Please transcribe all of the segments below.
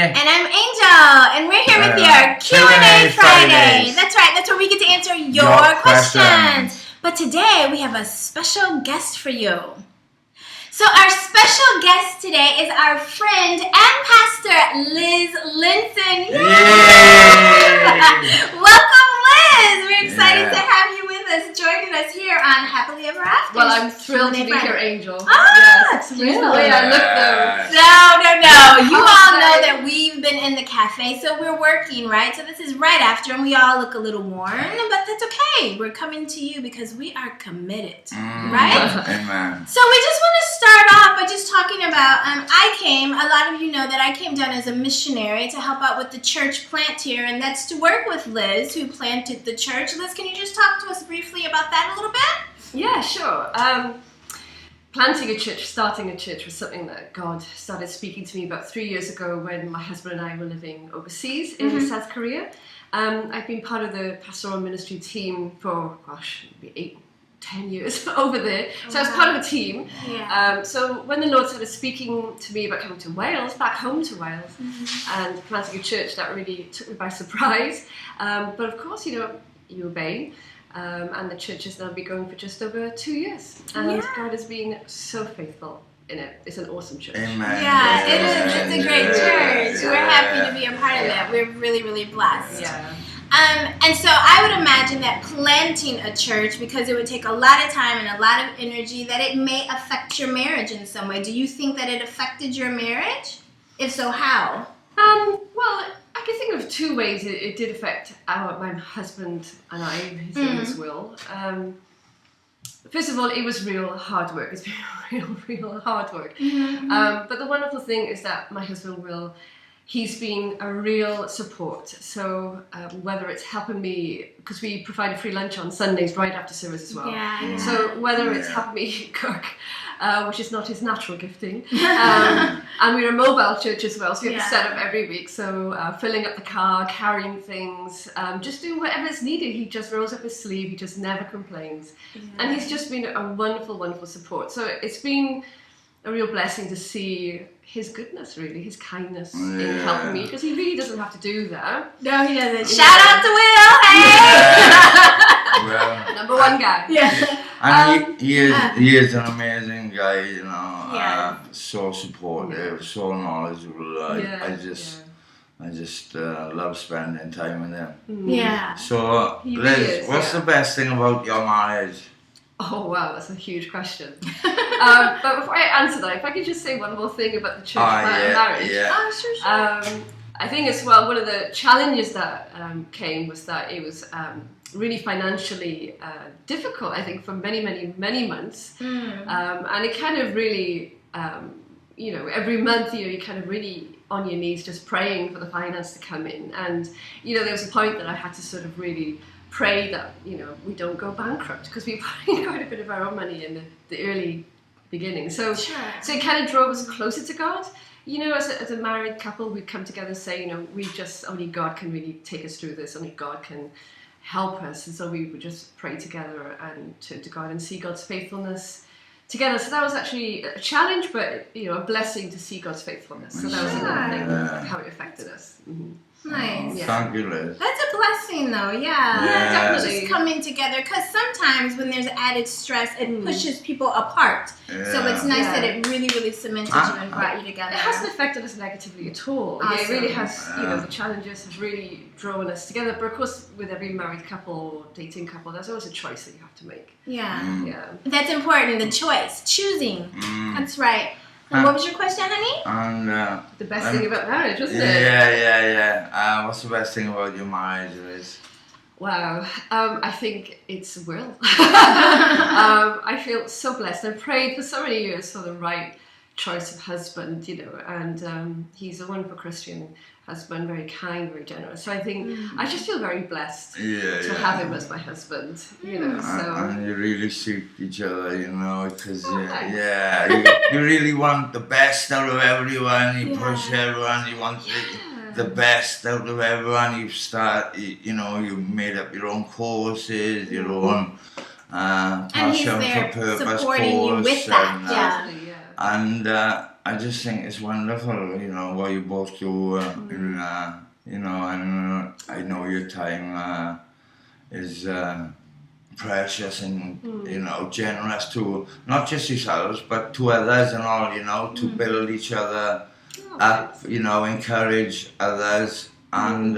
And I'm Angel, and we're here with your Q&A Friday. Fridays. That's right, that's where we get to answer your questions. But today we have a special guest for you. So our special guest today is our friend and pastor, Linssen. Welcome, Liz. We're excited to have you with us, joining us here on Happily Ever After. Well, I'm thrilled to be here, Angel. Ah, yes, excuse the way I look, though. No. You all know that we've been in the cafe, so we're working, right? So this is right after, and we all look a little worn, but that's okay. We're coming to you because we are committed, right? Amen. So we just want to start off by just talking about, a lot of you know that I came down as a missionary to help out with the church plant here, and that's to work with Liz, who planted the church. Liz, can you just talk to us briefly about that a little bit? Yeah, sure. Planting a church, starting a church was something that God started speaking to me about 3 years ago when my husband and I were living overseas in South Korea. I've been part of the pastoral ministry team for, maybe 8-10 years over there. So I was part of a team. Yeah. So when the Lord started speaking to me about coming to Wales, back home to Wales, and planting a church, that really took me by surprise. But of course, you obey. And the church has now been going for just over 2 years. And God has been so faithful in it. It's an awesome church. Amen. Yeah, it is. It's a great church. We're happy to be a part of it. We're really, really blessed. Yeah. And so I would imagine that planting a church, because it would take a lot of time and a lot of energy, that it may affect your marriage in some way. Do you think that it affected your marriage? If so, how? Well, I can think of 2 ways it did affect my husband and I. His name is Will. First of all, it was real hard work. It's been real hard work. But the wonderful thing is that my husband Will, he's been a real support. So whether it's helping me, because we provide a free lunch on Sundays right after service as well. Yeah. So whether it's helping me cook, which is not his natural gifting, and we're a mobile church as well, so we have to set up every week. So filling up the car, carrying things, just doing whatever is needed. He just rolls up his sleeve. He just never complains, and he's just been a wonderful, wonderful support. So it's been a real blessing to see his goodness, really, his kindness in helping me, because he really doesn't have to do that. No, he doesn't. Shout out to Will, hey! Well, Number one guy. Yeah. and he is an amazing guy, so supportive, so knowledgeable. I just love spending time with him. Yeah. So, Liz, what's the best thing about your marriage? Oh wow, that's a huge question. But before I answer that, if I could just say one more thing about the church marriage. Yeah. Oh, sure. I think as well, one of the challenges that came was that it was really financially difficult, I think, for many, many, many months. And it kind of really, every month, you're kind of really on your knees just praying for the finance to come in. And, there was a point that I had to sort of really pray that, we don't go bankrupt, because we put in quite a bit of our own money in the early beginning. So it kind of drove us closer to God. As a married couple, we'd come together and say, only God can really take us through this. Only God can help us. And so we would just pray together and turn to God and see God's faithfulness together. So that was actually a challenge, but, a blessing to see God's faithfulness. So that was another thing, how it affected us. Nice. Yeah. Thank you, Liz. That's a blessing, though. Yeah, definitely. Just coming together, because sometimes when there's added stress, it pushes people apart. So it's nice that it really, really cemented you and brought you together. It hasn't affected us negatively at all. Awesome. It really has. The challenges have really drawn us together. But of course, with every married couple or dating couple, there's always a choice that you have to make. Yeah. That's important. The choice, choosing. That's right. And what was your question, honey? And the best thing about marriage, wasn't it? Yeah. What's the best thing about your marriage, Liz? Wow, I think it's Will. I feel so blessed. I prayed for so many years for the right choice of husband, and he's a wonderful Christian husband, very kind, very generous. So I think I just feel very blessed to have him as my husband, So and you really suit each other, because you really want the best out of everyone. You push everyone. You want the best out of everyone. You made up your own courses, your own passion for purpose supporting course, you with that. and I just think it's wonderful, you know, what you both do, you know, and I know your time is precious and, you know, generous to not just yourselves, but to others and all, you know, to build each other up, you know, encourage others and,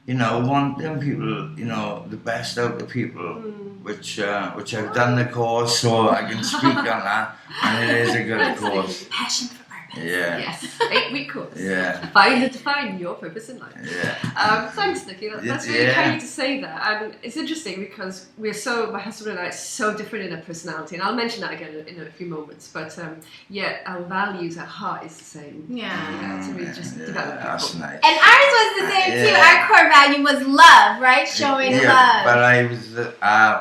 you know, want them people, you know, the best out of people, which I've done the course, so I can speak on that, and it is a good course. Passion for purpose. Yeah. Yes, 8-week course. Yeah. Define your purpose in life. Yeah. Thanks, Nikki. That's really kind of you to say that. And it's interesting because my husband and I are so different in our personality, and I'll mention that again in a few moments. But yet our values, our heart is the same. Yeah. So we just develop That's people. nice. And ours was the same too. Our core value was love, right? Showing love. But I was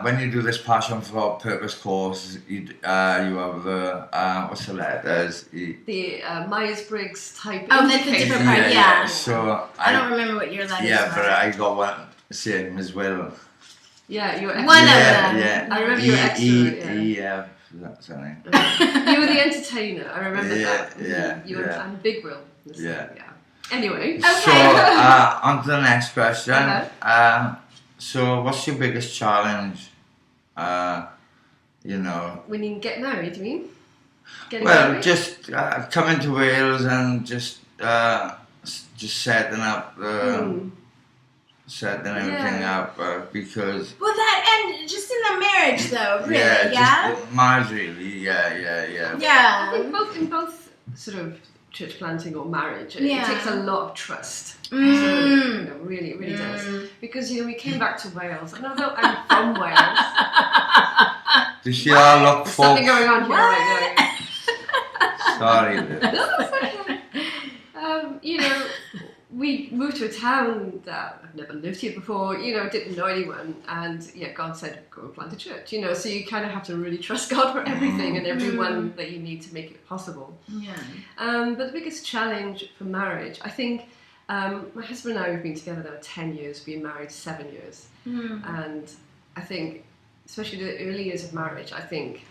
when you do this passion for purpose course, you have the what's the letters? The Myers-Briggs type. Oh, that's a different part. Yeah. So I don't remember what your letters Yeah, were. but I got one same as well. Yeah, you were One of extra. them. Yeah. I remember you were extra. That's something. You were the entertainer. I remember that. Yeah. You were and Big Will. Yeah. Anyway. So on to the next question. So what's your biggest challenge? You know. When you get married, you mean? Getting Well, married? just coming to Wales and just setting up setting everything up because. Well, that and just in the marriage though, really, Just marriage, really, yeah. Yeah. I think in both sort of church planting or marriage, it takes a lot of trust. So, you know, really, it really does. Because, you know, we came back to Wales, and although I'm from Wales, Do you see our look, there's folks? something going on here right now. Sorry. No, it's okay. You know, we moved to a town that I've never lived here before, you know, didn't know anyone, and God said, go and plant a church, you know, so you kind of have to really trust God for everything and everyone that you need to make it possible. Yeah. But the biggest challenge for marriage, I think, my husband and I, we've been together now 10 years, been married 7 years, and I think, especially the early years of marriage, I think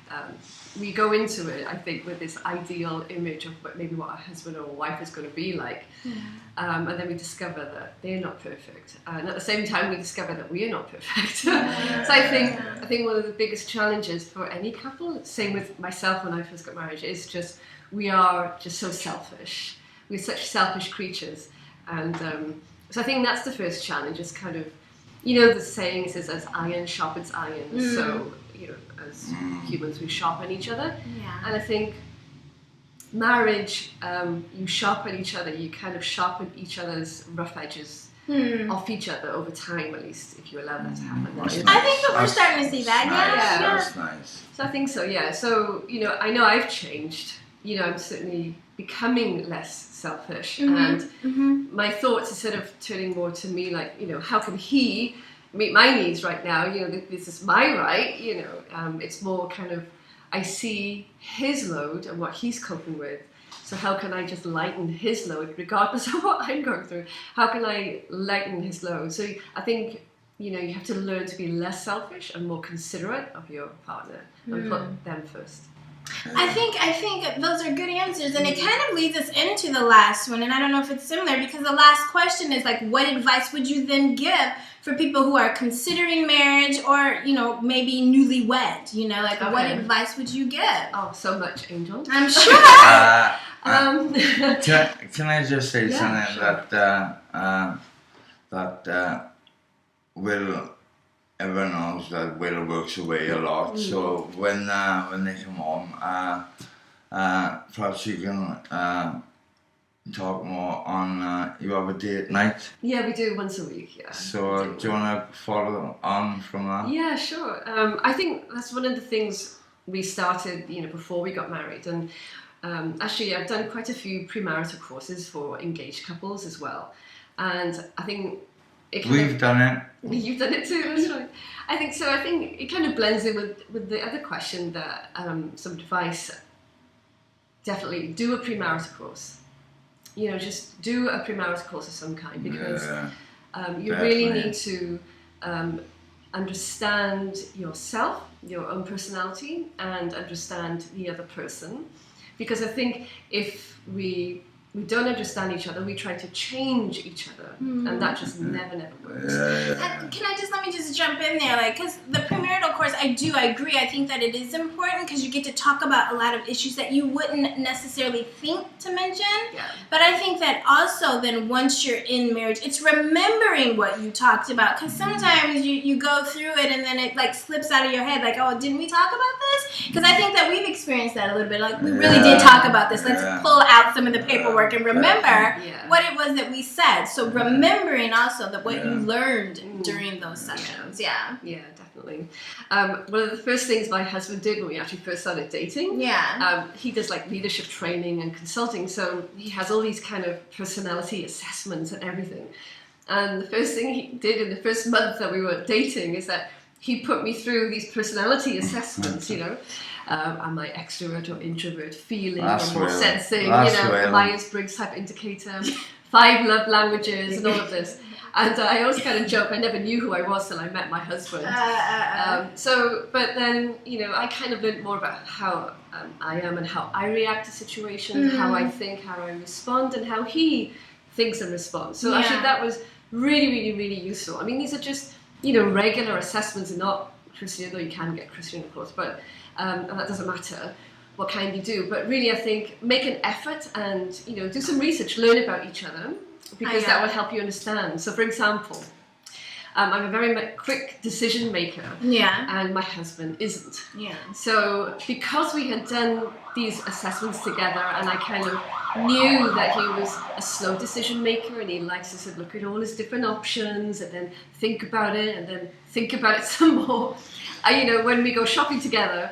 we go into it, I think, with this ideal image of maybe what a husband or a wife is going to be like. And then we discover that they're not perfect. And at the same time, we discover that we are not perfect. So I think one of the biggest challenges for any couple, same with myself when I first got married, is just we are just so selfish. We're such selfish creatures. And so I think that's the first challenge, is kind of, you know, the saying says, as iron sharpens iron, so, you know, as humans, we sharpen each other. Yeah. And I think marriage, you sharpen each other, you kind of sharpen each other's rough edges off each other over time, at least, if you allow that to happen. I think that we're starting to see that, yeah. That's nice. So I think so, yeah. So, you know I've changed. You know, I'm certainly becoming less selfish, and my thoughts are sort of turning more to me, like, you know, how can he meet my needs right now? You know, this is my right, you know. It's more kind of, I see his load and what he's coping with, so how can I just lighten his load regardless of what I'm going through? How can I lighten his load? So I think, you know, you have to learn to be less selfish and more considerate of your partner and put them first. I think those are good answers, and it kind of leads us into the last one, and I don't know if it's similar, because the last question is like, what advice would you then give for people who are considering marriage, or, you know, maybe newlywed, you know, like what advice would you give? Oh, so much, Angel. I'm sure. Can I just say something sure. that Will, everyone knows that Will works away a lot, so when they come home, perhaps you can talk more on, you have a date night? Yeah, we do once a week, yeah. So do you want to follow on from that? Yeah, sure. I think that's one of the things we started, you know, before we got married, and actually I've done quite a few premarital courses for engaged couples as well, and I think We've done it. You've done it too, that's right. I think so. I think it kind of blends in with the other question that some advice, definitely do a premarital course. You know, just do a premarital course of some kind, because you really need to understand yourself, your own personality, and understand the other person, because I think if we don't understand each other, we try to change each other, and that just never works. And let me just jump in there, like, because the premarital course, I agree. I think that it is important because you get to talk about a lot of issues that you wouldn't necessarily think to mention. Yeah. But I think that also then once you're in marriage, it's remembering what you talked about, because sometimes you go through it and then it like slips out of your head, like, oh, didn't we talk about this? Because I think that we've experienced that a little bit, like, we really did talk about this. Let's pull out some of the paperwork and remember what it was that we said. So remembering also that what you learned during those sessions. Yeah, definitely. One of the first things my husband did when we actually first started dating, he does like leadership training and consulting, so he has all these kind of personality assessments and everything. And the first thing he did in the first month that we were dating is that he put me through these personality assessments, you know. Am I extrovert or introvert, feeling or more sensing, Myers-Briggs type indicator, 5 love languages and all of this. And I always kind of joke, I never knew who I was till I met my husband. But then, I kind of learned more about how I am and how I react to situations, how I think, how I respond, and how he thinks and responds. So actually that was really, really, really useful. I mean, these are just, regular assessments and not Christian, though you can get Christian, of course, but and that doesn't matter what kind you do. But really, I think make an effort and, do some research, learn about each other, because that will help you understand. So, for example, I'm a very quick decision maker, and my husband isn't. So, because we had done these assessments together, and I kind of knew that he was a slow decision maker, and he likes to sort of look at all his different options, and then think about it, and then think about it some more. When we go shopping together,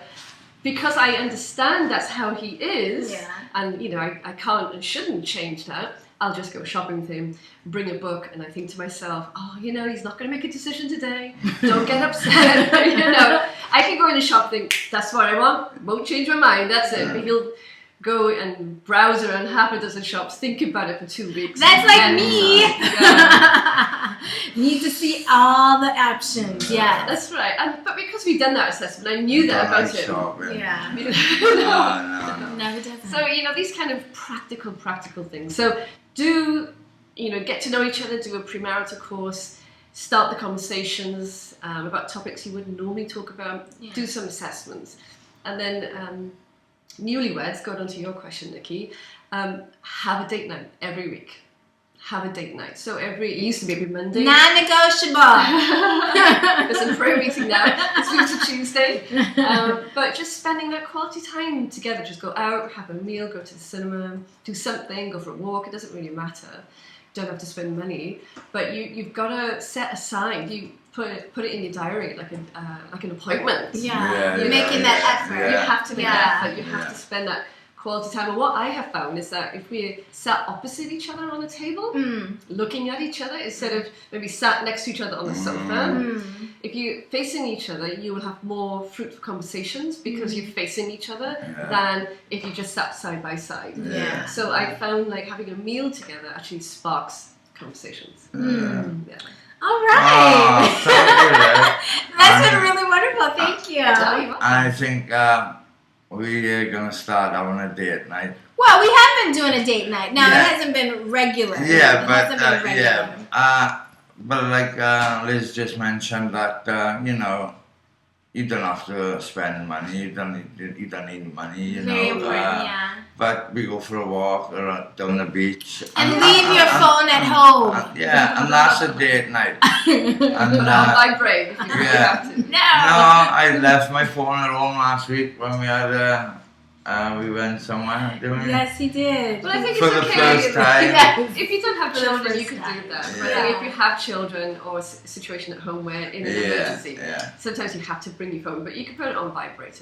because I understand that's how he is, and I can't and shouldn't change that, I'll just go shopping with him, bring a book, and I think to myself, oh, he's not going to make a decision today. Don't get upset. I can go in the shop, think, that's what I want, won't change my mind, that's it. But he'll go and browse around half a dozen shops, think about it for 2 weeks. That's like me. Need to see all the options. Yeah, that's right. But because we've done that assessment, I knew that about him. No, it doesn't. So these kind of practical things. So get to know each other. Do a premarital course. Start the conversations about topics you wouldn't normally talk about. Do some assessments, and then newlyweds. Going on to your question, Nikki. Have a date night every week. Have a date night. So it used to be every Monday. Non-negotiable. There's a prayer meeting now. It's moved to Tuesday. But just spending that quality time together. Just go out, have a meal, go to the cinema, do something, go for a walk. It doesn't really matter. Don't have to spend money. But you've got to set aside. You put it in your diary like an appointment. You're making that effort. You have to make that effort. You have to spend that quality time. And what I have found is that if we sat opposite each other on a table, looking at each other, instead of maybe sat next to each other on the sofa, if you're facing each other, you will have more fruitful conversations because you're facing each other than if you just sat side by side. So I found like having a meal together actually sparks conversations. All right. That's been really wonderful. Thank you. I think we're going to start on a date night. Well, we have been doing a date night. Now, it hasn't been regular. But like Liz just mentioned that, you don't have to spend money. You don't need money, Very important, But we go for a walk or down the beach. And leave your phone at home. And that's a date night. And vibrate if you have to. No, I left my phone at home last week when we had we went somewhere. Yes, he did. But I think for it's the okay. first time. If you don't have children, you can do that. But if you have children or a situation at home where in an emergency, sometimes you have to bring your phone, but you can put it on vibrate.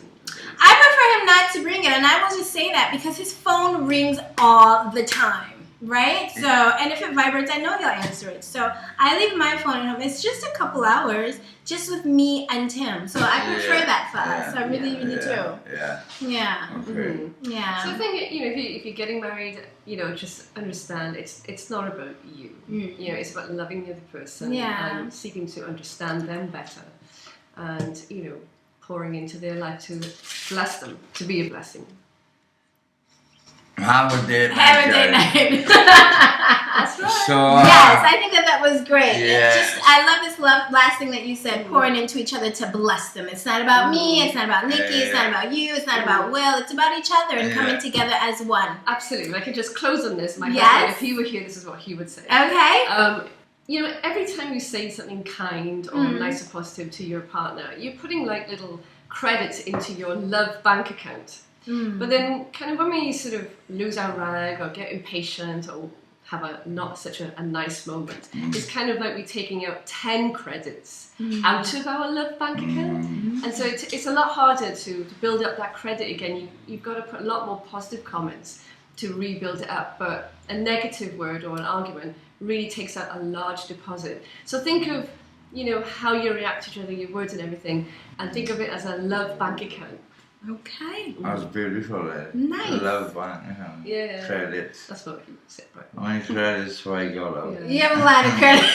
I prefer him not to bring it, and I will just say that because his phone rings all the time. Right? So, and if it vibrates, I know he'll answer it. So, I leave my phone at home. It's just a couple hours, just with me and Tim. So, I prefer that for us. I really, really do. Yeah. Okay. Yeah. So, I think, if you're getting married, just understand it's not about you. It's about loving the other person and seeking to understand them better and, pouring into their life to bless them, to be a blessing. Have a date night. Have a date guys. night. That's right. So Yes, I think that was great. Yes. I love this last thing that you said, pouring into each other to bless them. It's not about me, it's not about Nikki, it's not about you, it's not about Will, it's about each other and coming together as one. Absolutely. I could just close on this. My Yes. husband, if he were here, this is what he would say. Okay? You know, every time you say something kind or nice or positive to your partner, you're putting like little credits into your love bank account. But then kind of when we sort of lose our rag or get impatient or have a not such a nice moment, it's kind of like we're taking out 10 credits out of our love bank account. And so it's a lot harder to build up that credit again. You've got to put a lot more positive comments to rebuild it up. But a negative word or an argument really takes out a large deposit. So think of, you know, how you react to each other, your words and everything, and think of it as a love bank account. Okay. that was beautiful. Nice. I love bank Yeah. credits. That's what you said, right? How many credits have I got out? Yeah. You have a lot of credit.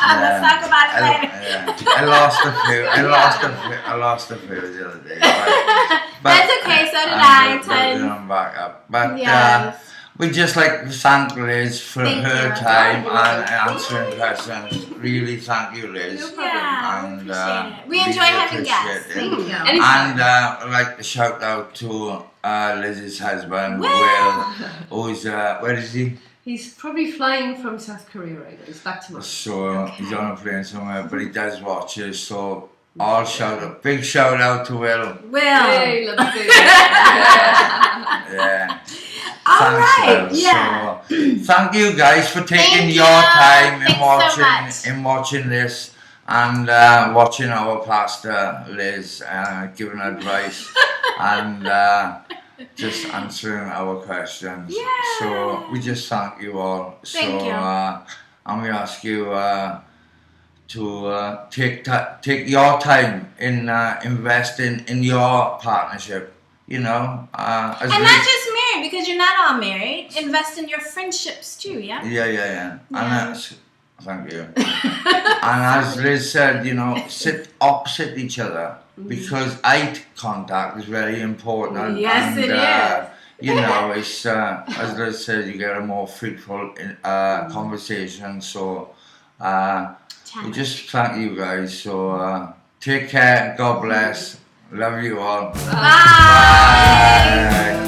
Let's talk about it later. I lost a few. I lost a few the other day. But That's okay, so did I, But tons. I'm back up. But Yes. we just like to thank Liz for Thank her you. time You're and welcome. answering questions. Really thank you, Liz. No problem. Yeah, we And, appreciate it. We really enjoy having appreciate guests. it. Thank you. Anytime. And I'd like to shout out to Liz's husband, Will. Will, who's, where is he? He's probably flying from South Korea right now. He's back tomorrow. So he's on a plane somewhere, but he does watch us. So all shout out, big shout out to Will. Will. Hey, love you, baby. Yeah. All Thanks, right. Will. Yeah. So, thank you guys for taking Thank your you. time in Thanks so much. watching this and watching our pastor Liz giving advice and just answering our questions. Yeah. So we just thank you all. Thank so you. and we ask you to take your time in investing in your partnership. You know, as And Liz- not just married, because you're not all married. Invest in your friendships too, yeah? Yeah. Yeah. And that's, thank you. And as Liz said, you know, sit opposite each other because eye contact is very important. Yes, and, it is. You know, it's as Liz said, you get a more fruitful conversation. So we just thank you guys. So take care. God bless. Love you all. Bye. Bye.